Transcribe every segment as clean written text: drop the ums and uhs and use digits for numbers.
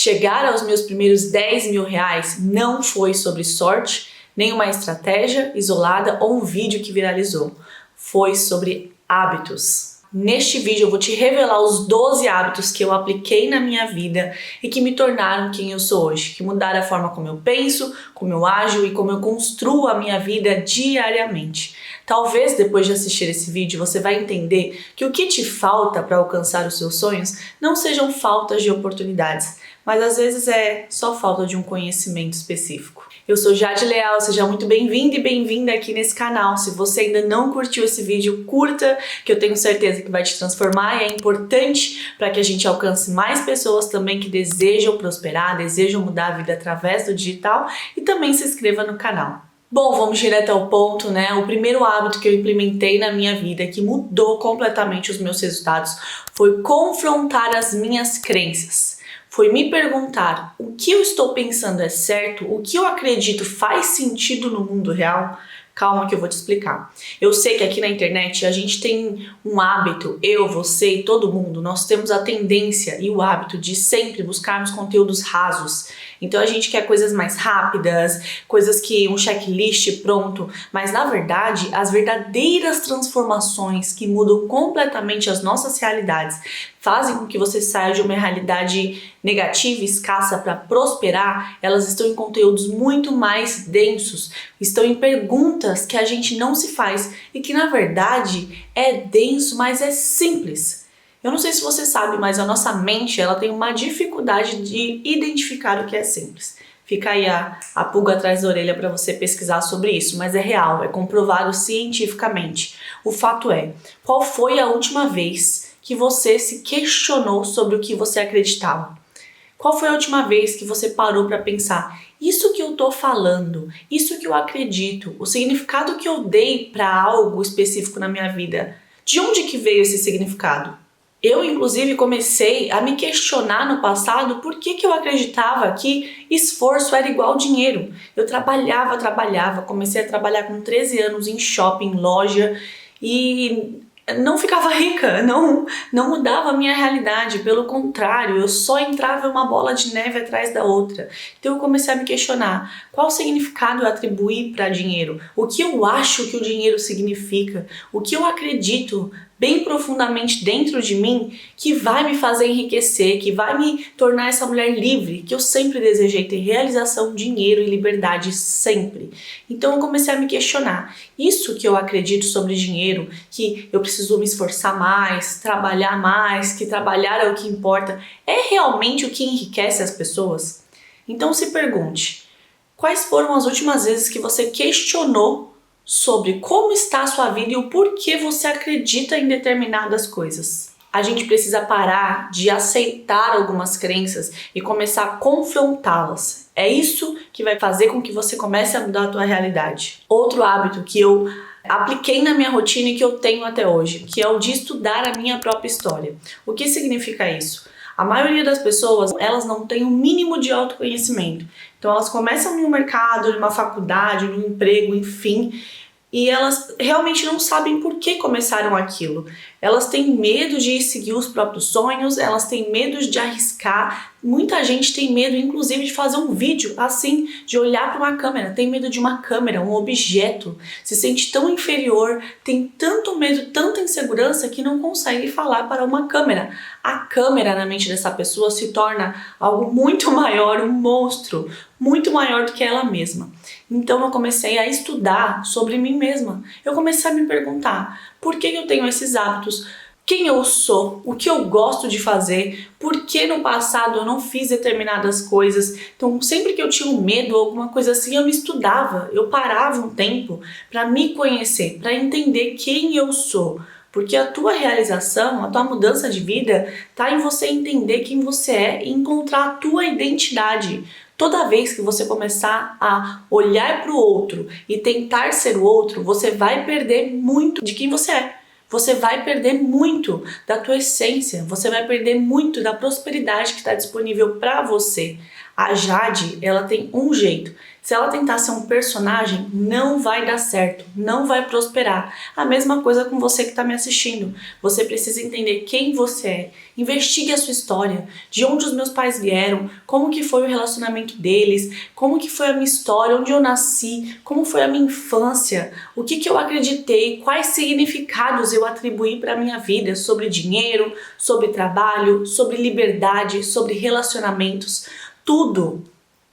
Chegar aos meus primeiros 10 mil reais não foi sobre sorte, nem uma estratégia isolada ou um vídeo que viralizou. Foi sobre hábitos. Neste vídeo eu vou te revelar os 12 hábitos que eu apliquei na minha vida e que me tornaram quem eu sou hoje, que mudaram a forma como eu penso, como eu ajo e como eu construo a minha vida diariamente. Talvez depois de assistir esse vídeo você vai entender que o que te falta para alcançar os seus sonhos não sejam faltas de oportunidades, mas às vezes é só falta de um conhecimento específico. Eu sou Jade Leal, seja muito bem-vindo e bem-vinda aqui nesse canal. Se você ainda não curtiu esse vídeo, curta, que eu tenho certeza que vai te transformar e é importante para que a gente alcance mais pessoas também que desejam prosperar, desejam mudar a vida através do digital, e também se inscreva no canal. Bom, vamos direto ao ponto, né? O primeiro hábito que eu implementei na minha vida, que mudou completamente os meus resultados, foi confrontar as minhas crenças. Foi me perguntar o que eu estou pensando é certo, o que eu acredito faz sentido no mundo real. Calma que eu vou te explicar. Eu sei que aqui na internet a gente tem um hábito, eu, você e todo mundo, nós temos a tendência e o hábito de sempre buscarmos conteúdos rasos. Então a gente quer coisas mais rápidas, coisas que um checklist pronto, mas na verdade as verdadeiras transformações que mudam completamente as nossas realidades, fazem com que você saia de uma realidade negativa e escassa para prosperar, elas estão em conteúdos muito mais densos, estão em perguntas que a gente não se faz e que na verdade é denso, mas é simples. Eu não sei se você sabe, mas a nossa mente ela tem uma dificuldade de identificar o que é simples. Fica aí a pulga atrás da orelha para você pesquisar sobre isso, mas é real, é comprovado cientificamente. O fato é, qual foi a última vez que você se questionou sobre o que você acreditava? Qual foi a última vez que você parou para pensar, isso que eu tô falando, isso que eu acredito, o significado que eu dei para algo específico na minha vida, de onde que veio esse significado? Eu, inclusive, comecei a me questionar no passado por que eu acreditava que esforço era igual dinheiro. Eu trabalhava, comecei a trabalhar com 13 anos em shopping, loja e não ficava rica, não mudava a minha realidade, pelo contrário, eu só entrava uma bola de neve atrás da outra. Então eu comecei a me questionar, qual significado eu atribuí para dinheiro? O que eu acho que o dinheiro significa? O que eu acredito bem profundamente dentro de mim que vai me fazer enriquecer, que vai me tornar essa mulher livre que eu sempre desejei ter: realização, dinheiro e liberdade sempre. Então eu comecei a me questionar, isso que eu acredito sobre dinheiro, que eu preciso me esforçar mais, que trabalhar é o que importa, é realmente o que enriquece as pessoas? Então se pergunte, quais foram as últimas vezes que você questionou sobre como está a sua vida e o porquê você acredita em determinadas coisas? A gente precisa parar de aceitar algumas crenças e começar a confrontá-las. É isso que vai fazer com que você comece a mudar a tua realidade. Outro hábito que eu apliquei na minha rotina e que eu tenho até hoje, que é o de estudar a minha própria história. O que significa isso? A maioria das pessoas, elas não têm o mínimo de autoconhecimento. Então elas começam no mercado, numa faculdade, num emprego, enfim, e elas realmente não sabem por que começaram aquilo. Elas têm medo de seguir os próprios sonhos, elas têm medo de arriscar. Muita gente tem medo, inclusive, de fazer um vídeo assim, de olhar para uma câmera. Tem medo de uma câmera, um objeto. Se sente tão inferior, tem tanto medo, tanta insegurança que não consegue falar para uma câmera. A câmera na mente dessa pessoa se torna algo muito maior, um monstro, muito maior do que ela mesma. Então eu comecei a estudar sobre mim mesma. Eu comecei a me perguntar, por que eu tenho esses hábitos? Quem eu sou? O que eu gosto de fazer? Por que no passado eu não fiz determinadas coisas? Então sempre que eu tinha um medo ou alguma coisa assim, eu me estudava, eu parava um tempo para me conhecer, para entender quem eu sou. Porque a tua realização, a tua mudança de vida está em você entender quem você é e encontrar a tua identidade. Toda vez que você começar a olhar para o outro e tentar ser o outro, você vai perder muito de quem você é. você vai perder muito da tua essência, você vai perder muito da prosperidade que está disponível para você. A Jade, ela tem um jeito. Se ela tentar ser um personagem, não vai dar certo, não vai prosperar. A mesma coisa com você que está me assistindo. Você precisa entender quem você é. Investigue a sua história, de onde os meus pais vieram, como que foi o relacionamento deles, como que foi a minha história, onde eu nasci, como foi a minha infância, o que que eu acreditei, quais significados eu atribuí para a minha vida sobre dinheiro, sobre trabalho, sobre liberdade, sobre relacionamentos, tudo.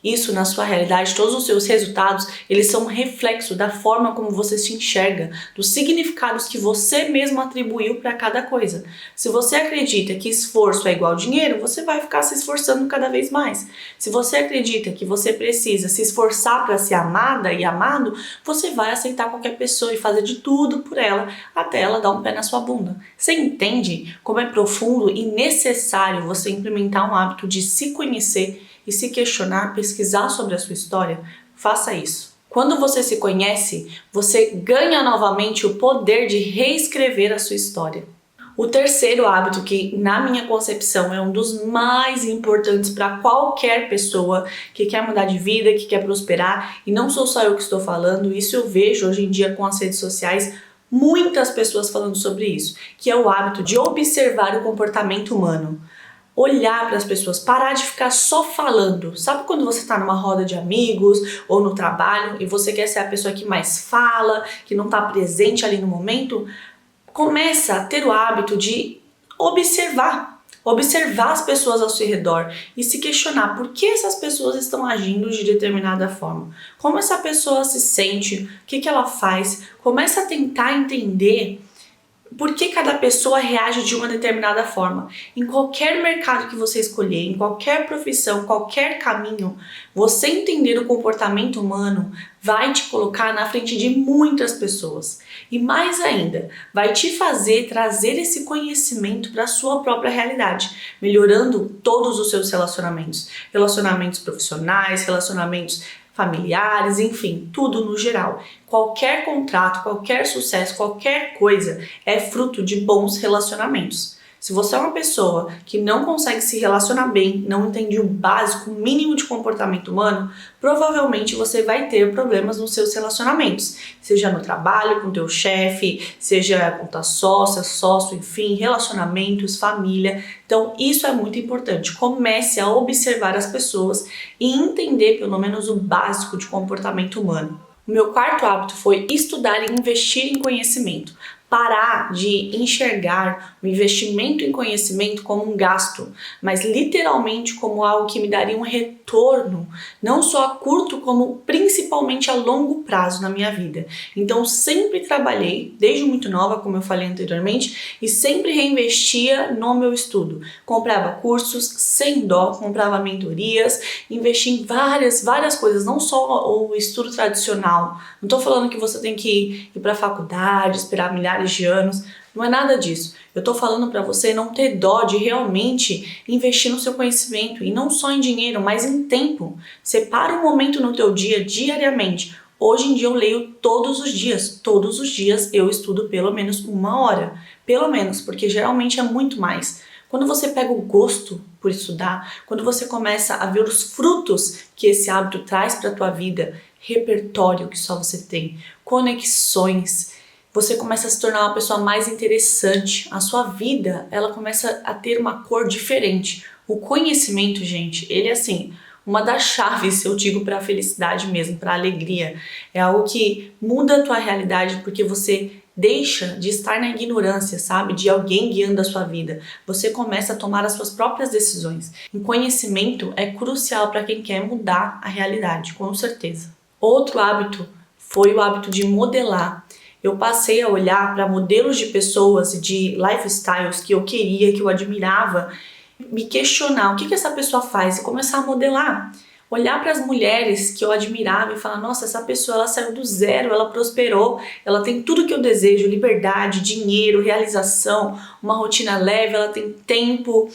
Isso na sua realidade, todos os seus resultados, eles são um reflexo da forma como você se enxerga, dos significados que você mesmo atribuiu para cada coisa. Se você acredita que esforço é igual dinheiro, você vai ficar se esforçando cada vez mais. Se você acredita que você precisa se esforçar para ser amada e amado, você vai aceitar qualquer pessoa e fazer de tudo por ela, até ela dar um pé na sua bunda. Você entende como é profundo e necessário você implementar um hábito de se conhecer e se questionar, pesquisar sobre a sua história? Faça isso. Quando você se conhece, você ganha novamente o poder de reescrever a sua história. O terceiro hábito, que na minha concepção é um dos mais importantes para qualquer pessoa que quer mudar de vida, que quer prosperar, e não sou só eu que estou falando, isso eu vejo hoje em dia com as redes sociais, muitas pessoas falando sobre isso, que é o hábito de observar o comportamento humano. Olhar para as pessoas, parar de ficar só falando. Sabe quando você está numa roda de amigos ou no trabalho e você quer ser a pessoa que mais fala, que não está presente ali no momento? Começa a ter o hábito de observar as pessoas ao seu redor e se questionar por que essas pessoas estão agindo de determinada forma. Como essa pessoa se sente, o que ela faz. Começa a tentar entender por que cada pessoa reage de uma determinada forma. Em qualquer mercado que você escolher, em qualquer profissão, qualquer caminho, você entender o comportamento humano vai te colocar na frente de muitas pessoas. E mais ainda, vai te fazer trazer esse conhecimento para a sua própria realidade, melhorando todos os seus relacionamentos. Relacionamentos profissionais, relacionamentos familiares, enfim, tudo no geral. Qualquer contrato, qualquer sucesso, qualquer coisa é fruto de bons relacionamentos. Se você é uma pessoa que não consegue se relacionar bem, não entende o básico, o mínimo de comportamento humano, provavelmente você vai ter problemas nos seus relacionamentos. Seja no trabalho, com o teu chefe, seja com tua sócia, sócio, enfim, relacionamentos, família. Então isso é muito importante. Comece a observar as pessoas e entender pelo menos o básico de comportamento humano. O meu quarto hábito foi estudar e investir em conhecimento. Parar de enxergar o investimento em conhecimento como um gasto, mas literalmente como algo que me daria um retorno, não só a curto, como principalmente a longo prazo na minha vida. Então sempre trabalhei, desde muito nova, como eu falei anteriormente, e sempre reinvestia no meu estudo. Comprava cursos sem dó, comprava mentorias, investi em várias coisas, não só o estudo tradicional. Não estou falando que você tem que ir para a faculdade, esperar milhares de anos, não é nada disso. Eu estou falando para você não ter dó de realmente investir no seu conhecimento, e não só em dinheiro, mas em tempo. Separa um momento no teu dia, diariamente. Hoje em dia eu leio todos os dias eu estudo pelo menos 1 hora, pelo menos, porque geralmente é muito mais. Quando você pega o gosto por estudar, quando você começa a ver os frutos que esse hábito traz para a tua vida, repertório que só você tem, conexões, você começa a se tornar uma pessoa mais interessante. A sua vida, ela começa a ter uma cor diferente. O conhecimento, gente, ele é assim, uma das chaves, eu digo, para a felicidade mesmo, para a alegria. É algo que muda a tua realidade, porque você deixa de estar na ignorância, sabe? De alguém guiando a sua vida. Você começa a tomar as suas próprias decisões. O conhecimento é crucial para quem quer mudar a realidade, com certeza. Outro hábito foi o hábito de modelar. Eu passei a olhar para modelos de pessoas e de lifestyles que eu queria, que eu admirava, me questionar o que essa pessoa faz e começar a modelar. Olhar para as mulheres que eu admirava e falar, nossa, essa pessoa ela saiu do zero, ela prosperou, ela tem tudo que eu desejo, liberdade, dinheiro, realização, uma rotina leve, ela tem tempo.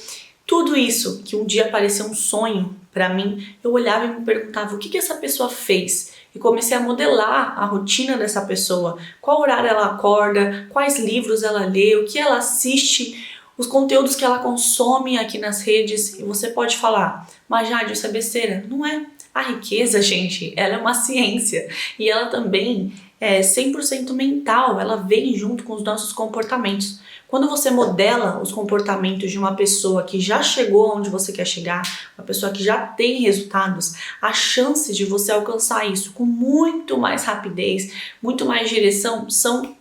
Tudo isso que um dia pareceu um sonho para mim, eu olhava e me perguntava o que essa pessoa fez. e comecei a modelar a rotina dessa pessoa, qual horário ela acorda, quais livros ela lê, o que ela assiste, os conteúdos que ela consome aqui nas redes. E você pode falar, mas Jade, isso é besteira. Não é. A riqueza, gente, ela é uma ciência e ela também é 100% mental, ela vem junto com os nossos comportamentos. Quando você modela os comportamentos de uma pessoa que já chegou onde você quer chegar, uma pessoa que já tem resultados, as chances de você alcançar isso com muito mais rapidez, muito mais direção, são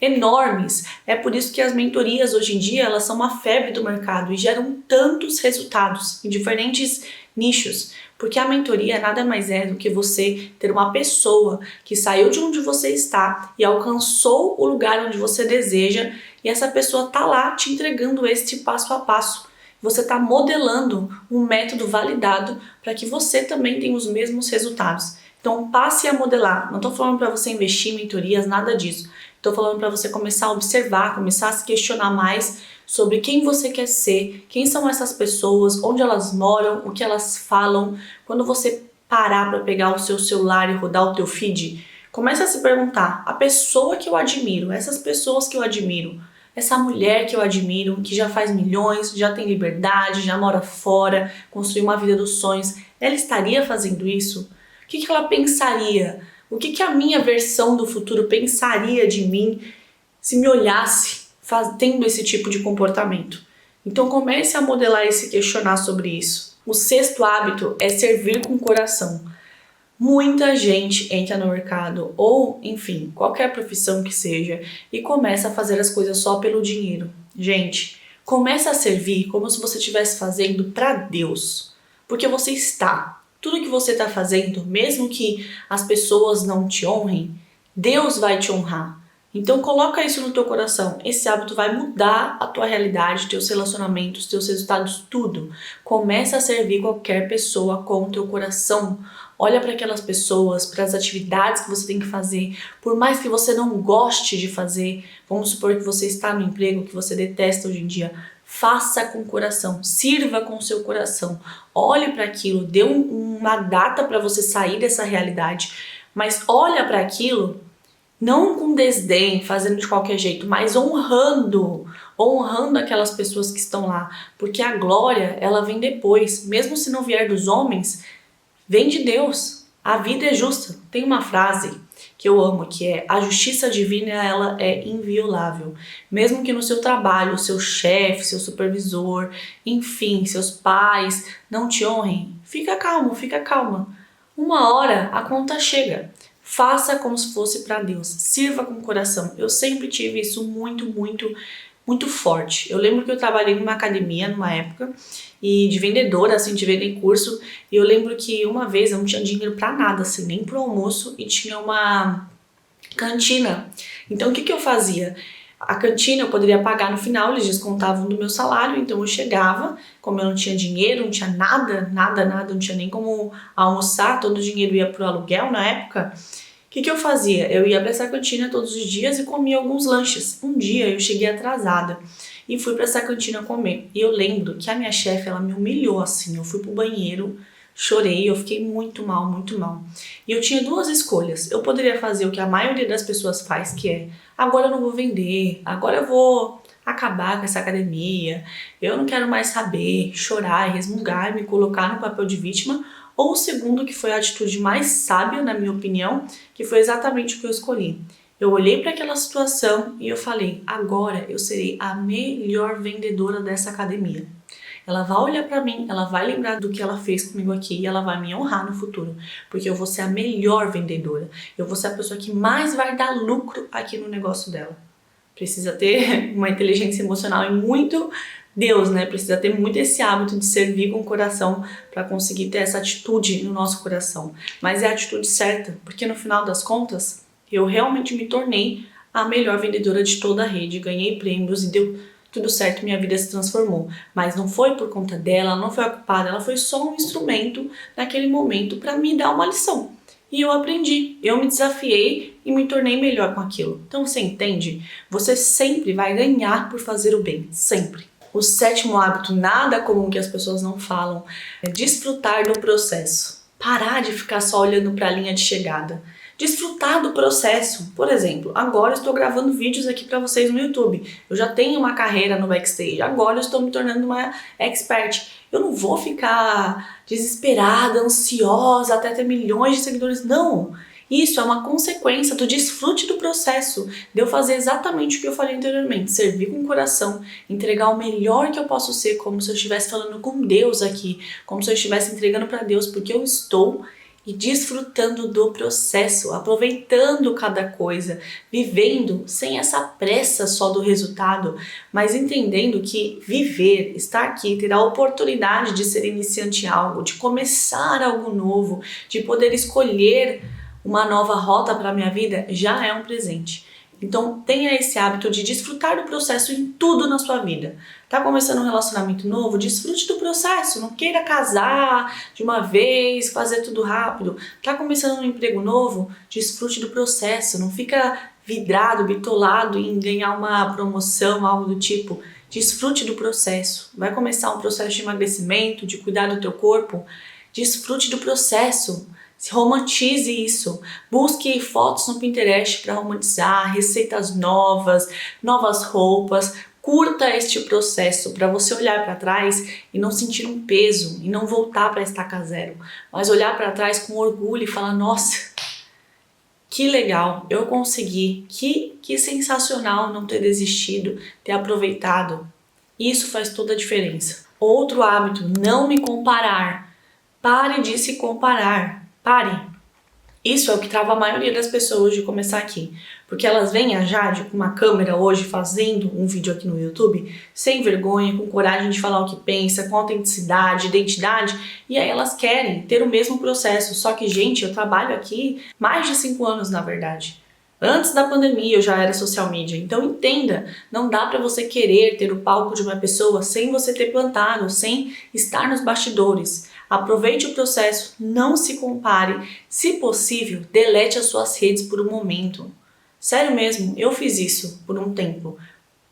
enormes. É por isso que as mentorias hoje em dia elas são uma febre do mercado e geram tantos resultados em diferentes nichos. Porque a mentoria nada mais é do que você ter uma pessoa que saiu de onde você está e alcançou o lugar onde você deseja, e essa pessoa tá lá te entregando este passo a passo. Você está modelando um método validado para que você também tenha os mesmos resultados. Então passe a modelar. Não estou falando para você investir em mentorias, nada disso. Estou falando para você começar a observar, começar a se questionar mais sobre quem você quer ser, quem são essas pessoas, onde elas moram, o que elas falam. Quando você parar para pegar o seu celular e rodar o teu feed, comece a se perguntar, a pessoa que eu admiro, essas pessoas que eu admiro, essa mulher que eu admiro, que já faz milhões, já tem liberdade, já mora fora, construiu uma vida dos sonhos, ela estaria fazendo isso? O que ela pensaria? O que a minha versão do futuro pensaria de mim se me olhasse tendo esse tipo de comportamento? Então comece a modelar e se questionar sobre isso. O sexto hábito é servir com o coração. Muita gente entra no mercado ou, enfim, qualquer profissão que seja e começa a fazer as coisas só pelo dinheiro. Gente, comece a servir como se você estivesse fazendo para Deus, porque você está. Tudo que você está fazendo, mesmo que as pessoas não te honrem, Deus vai te honrar. Então coloca isso no teu coração. Esse hábito vai mudar a tua realidade, teus relacionamentos, teus resultados, tudo. Começa a servir qualquer pessoa com o teu coração. Olha para aquelas pessoas, para as atividades que você tem que fazer. Por mais que você não goste de fazer, vamos supor que você está no emprego que você detesta hoje em dia, faça com o coração, sirva com o seu coração. Olhe para aquilo, dê uma data para você sair dessa realidade, mas olha para aquilo não com desdém, fazendo de qualquer jeito, mas honrando aquelas pessoas que estão lá, porque a glória, ela vem depois, mesmo se não vier dos homens, vem de Deus. A vida é justa. Tem uma frase que eu amo, que é: a justiça divina, ela é inviolável. Mesmo que no seu trabalho, seu chefe, seu supervisor, enfim, seus pais não te honrem, fica calmo, fica calma. Uma hora a conta chega. Faça como se fosse para Deus. Sirva com o coração. Eu sempre tive isso muito forte. Eu lembro que eu trabalhei numa academia numa época e de vendedora, assim, de vender curso. E eu lembro que uma vez eu não tinha dinheiro pra nada, assim, nem pro almoço, e tinha uma cantina. Então o que eu fazia? A cantina eu poderia pagar no final, eles descontavam do meu salário, então eu chegava, como eu não tinha dinheiro, não tinha nada, não tinha nem como almoçar, todo o dinheiro ia pro aluguel na época. O que eu fazia? Eu ia para essa cantina todos os dias e comia alguns lanches. Um dia eu cheguei atrasada e fui para essa cantina comer. E eu lembro que a minha chefe, ela me humilhou assim. Eu fui pro banheiro, chorei, eu fiquei muito mal, muito mal. E eu tinha duas escolhas. Eu poderia fazer o que a maioria das pessoas faz, que é: agora eu não vou vender, agora eu vou acabar com essa academia, eu não quero mais saber, chorar, resmungar, me colocar no papel de vítima. Ou o segundo, que foi a atitude mais sábia, na minha opinião, que foi exatamente o que eu escolhi. Eu olhei para aquela situação e eu falei: agora eu serei a melhor vendedora dessa academia. Ela vai olhar para mim, ela vai lembrar do que ela fez comigo aqui e ela vai me honrar no futuro, porque eu vou ser a melhor vendedora. Eu vou ser a pessoa que mais vai dar lucro aqui no negócio dela. Precisa ter uma inteligência emocional e muito Deus, né? Precisa ter muito esse hábito de servir com o coração para conseguir ter essa atitude no nosso coração. Mas é a atitude certa, porque no final das contas, eu realmente me tornei a melhor vendedora de toda a rede, ganhei prêmios e deu tudo certo, minha vida se transformou. Mas não foi por conta dela, ela não foi a culpada, ela foi só um instrumento naquele momento para me dar uma lição. E eu aprendi, eu me desafiei e me tornei melhor com aquilo. Então você entende? Você sempre vai ganhar por fazer o bem, sempre. O sétimo hábito, nada comum que as pessoas não falam, é desfrutar do processo. Parar de ficar só olhando para a linha de chegada. Desfrutar do processo. Por exemplo, agora eu estou gravando vídeos aqui para vocês no YouTube. Eu já tenho uma carreira no backstage. Agora eu estou me tornando uma expert. Eu não vou ficar desesperada, ansiosa até ter milhões de seguidores. Não! Isso é uma consequência do desfrute do processo, de eu fazer exatamente o que eu falei anteriormente, servir com o coração, entregar o melhor que eu posso ser, como se eu estivesse falando com Deus aqui, como se eu estivesse entregando para Deus, porque eu estou e desfrutando do processo, aproveitando cada coisa, vivendo sem essa pressa só do resultado, mas entendendo que viver, estar aqui, ter a oportunidade de ser iniciante em algo, de começar algo novo, de poder escolher uma nova rota para a minha vida, já é um presente. Então tenha esse hábito de desfrutar do processo em tudo na sua vida. Tá começando um relacionamento novo? Desfrute do processo, não queira casar de uma vez, fazer tudo rápido. Tá começando um emprego novo? Desfrute do processo, não fica vidrado, bitolado em ganhar uma promoção, algo do tipo. Desfrute do processo. Vai começar um processo de emagrecimento, de cuidar do teu corpo? Desfrute do processo. Se romantize isso, busque fotos no Pinterest para romantizar, receitas novas, novas roupas, curta este processo para você olhar para trás e não sentir um peso e não voltar para a estaca zero, mas olhar para trás com orgulho e falar, nossa, que legal, eu consegui, que sensacional não ter desistido, ter aproveitado, isso faz toda a diferença. Outro hábito, não me comparar, pare de se comparar. Pare. Isso é o que trava a maioria das pessoas de começar aqui. Porque elas veem a Jade com uma câmera hoje fazendo um vídeo aqui no YouTube, sem vergonha, com coragem de falar o que pensa, com autenticidade, identidade, e aí elas querem ter o mesmo processo. Só que, gente, eu trabalho aqui mais de 5 anos, na verdade. Antes da pandemia eu já era social media, então entenda, não dá para você querer ter o palco de uma pessoa sem você ter plantado, sem estar nos bastidores. Aproveite o processo, não se compare, se possível, delete as suas redes por um momento. Sério mesmo, eu fiz isso por um tempo.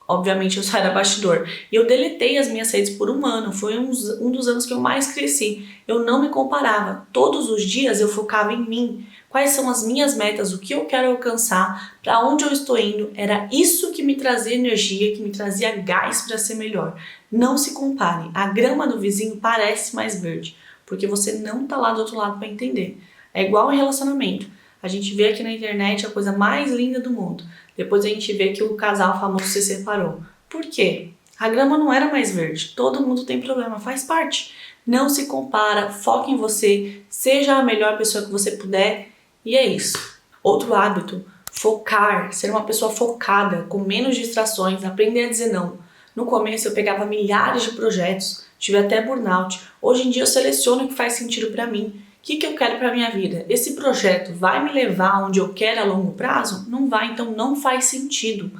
Obviamente eu só era bastidor. E eu deletei as minhas redes por um ano. Foi um dos anos que eu mais cresci. Eu não me comparava. Todos os dias eu focava em mim. Quais são as minhas metas, o que eu quero alcançar, para onde eu estou indo. Era isso que me trazia energia, que me trazia gás para ser melhor. Não se compare. A grama do vizinho parece mais verde, porque você não está lá do outro lado para entender. É igual um relacionamento. A gente vê aqui na internet a coisa mais linda do mundo. Depois a gente vê que o casal famoso se separou. Por quê? A grama não era mais verde. Todo mundo tem problema, faz parte. Não se compara, foque em você, seja a melhor pessoa que você puder. E é isso. Outro hábito, focar, ser uma pessoa focada, com menos distrações, aprender a dizer não. No começo eu pegava milhares de projetos, tive até burnout. Hoje em dia eu seleciono o que faz sentido para mim. O que eu quero para minha vida? Esse projeto vai me levar onde eu quero a longo prazo? Não vai, então não faz sentido.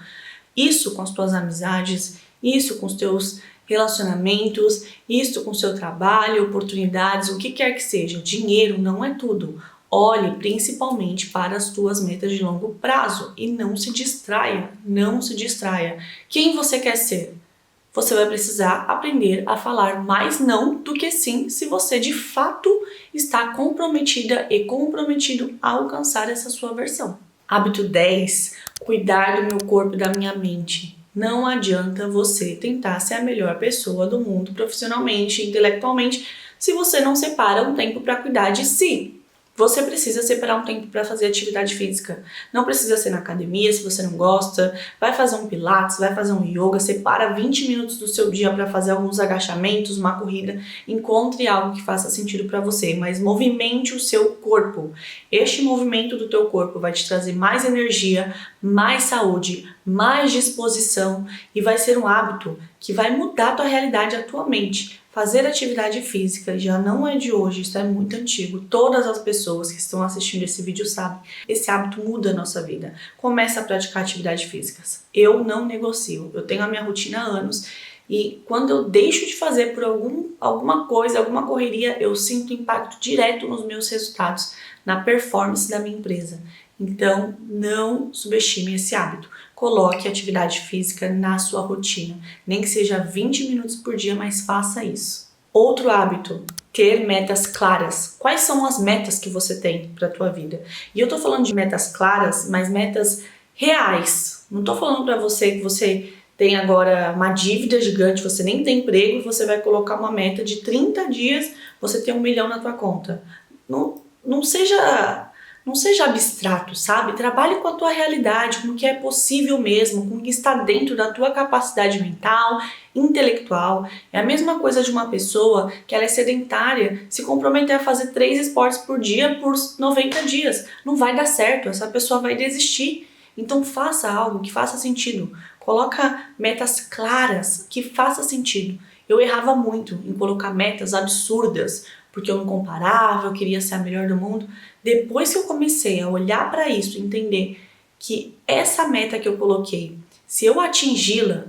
Isso com as tuas amizades, isso com os teus relacionamentos, isso com o seu trabalho, oportunidades, o que quer que seja. Dinheiro não é tudo. Olhe principalmente para as tuas metas de longo prazo e não se distraia, não se distraia. Quem você quer ser? Você vai precisar aprender a falar mais não do que sim, se você de fato está comprometida e comprometido a alcançar essa sua versão. Hábito 10. Cuidar do meu corpo e da minha mente. Não adianta você tentar ser a melhor pessoa do mundo profissionalmente, intelectualmente, se você não separa um tempo para cuidar de si. Você precisa separar um tempo para fazer atividade física. Não precisa ser na academia se você não gosta. Vai fazer um pilates, vai fazer um yoga. Separa 20 minutos do seu dia para fazer alguns agachamentos, uma corrida. Encontre algo que faça sentido para você, mas movimente o seu corpo. Este movimento do teu corpo vai te trazer mais energia, mais saúde, mais disposição e vai ser um hábito que vai mudar a tua realidade atualmente. Fazer atividade física já não é de hoje, isso é muito antigo. Todas as pessoas que estão assistindo esse vídeo sabem. Esse hábito muda a nossa vida. Começa a praticar atividades físicas. Eu não negocio. Eu tenho a minha rotina há anos e quando eu deixo de fazer por alguma coisa, alguma correria, eu sinto impacto direto nos meus resultados, na performance da minha empresa. Então, não subestime esse hábito. Coloque atividade física na sua rotina. Nem que seja 20 minutos por dia, mas faça isso. Outro hábito, ter metas claras. Quais são as metas que você tem para a tua vida? E eu tô falando de metas claras, mas metas reais. Não tô falando para você que você tem agora uma dívida gigante, você nem tem emprego, você vai colocar uma meta de 30 dias, você tem 1 milhão na tua conta. Não seja abstrato, sabe? Trabalhe com a tua realidade, com o que é possível mesmo, com o que está dentro da tua capacidade mental, intelectual. É a mesma coisa de uma pessoa que ela é sedentária, se comprometer a fazer 3 esportes por dia por 90 dias. Não vai dar certo, essa pessoa vai desistir. Então faça algo que faça sentido. Coloca metas claras, que faça sentido. Eu errava muito em colocar metas absurdas, porque eu me comparava, eu queria ser a melhor do mundo. Depois que eu comecei a olhar para isso, entender que essa meta que eu coloquei, se eu atingi-la,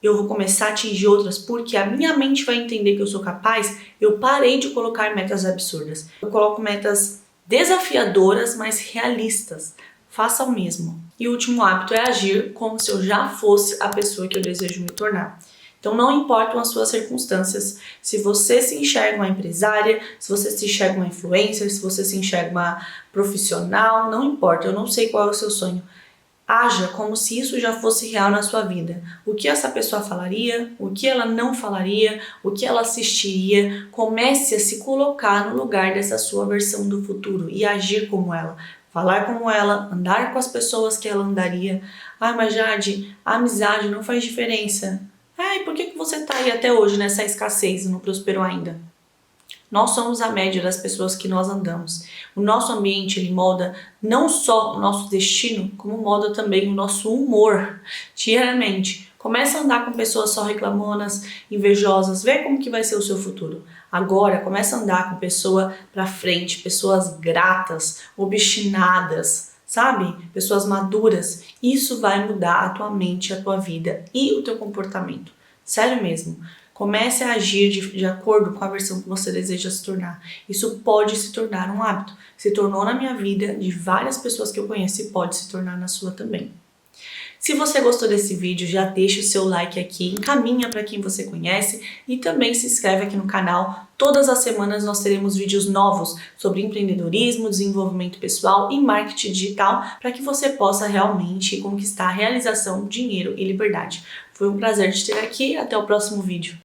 eu vou começar a atingir outras, porque a minha mente vai entender que eu sou capaz, eu parei de colocar metas absurdas. Eu coloco metas desafiadoras, mas realistas. Faça o mesmo. E o último hábito é agir como se eu já fosse a pessoa que eu desejo me tornar. Então não importam as suas circunstâncias, se você se enxerga uma empresária, se você se enxerga uma influencer, se você se enxerga uma profissional, não importa, eu não sei qual é o seu sonho. Haja como se isso já fosse real na sua vida. O que essa pessoa falaria, o que ela não falaria, o que ela assistiria. Comece a se colocar no lugar dessa sua versão do futuro e agir como ela. Falar como ela, andar com as pessoas que ela andaria. Ah, mas Jade, a amizade não faz diferença. E por que você tá aí até hoje nessa escassez e não prosperou ainda? Nós somos a média das pessoas que nós andamos. O nosso ambiente, ele molda não só o nosso destino, como molda também o nosso humor diariamente. Começa a andar com pessoas só reclamonas, invejosas, vê como que vai ser o seu futuro. Agora, começa a andar com pessoa pra frente, pessoas gratas, obstinadas, sabe? Pessoas maduras. Isso vai mudar a tua mente, a tua vida e o teu comportamento. Sério mesmo. Comece a agir de acordo com a versão que você deseja se tornar. Isso pode se tornar um hábito. Se tornou na minha vida, de várias pessoas que eu conheço, e pode se tornar na sua também. Se você gostou desse vídeo, já deixa o seu like aqui, encaminha para quem você conhece e também se inscreve aqui no canal. Todas as semanas nós teremos vídeos novos sobre empreendedorismo, desenvolvimento pessoal e marketing digital para que você possa realmente conquistar realização, dinheiro e liberdade. Foi um prazer te ter aqui, até o próximo vídeo.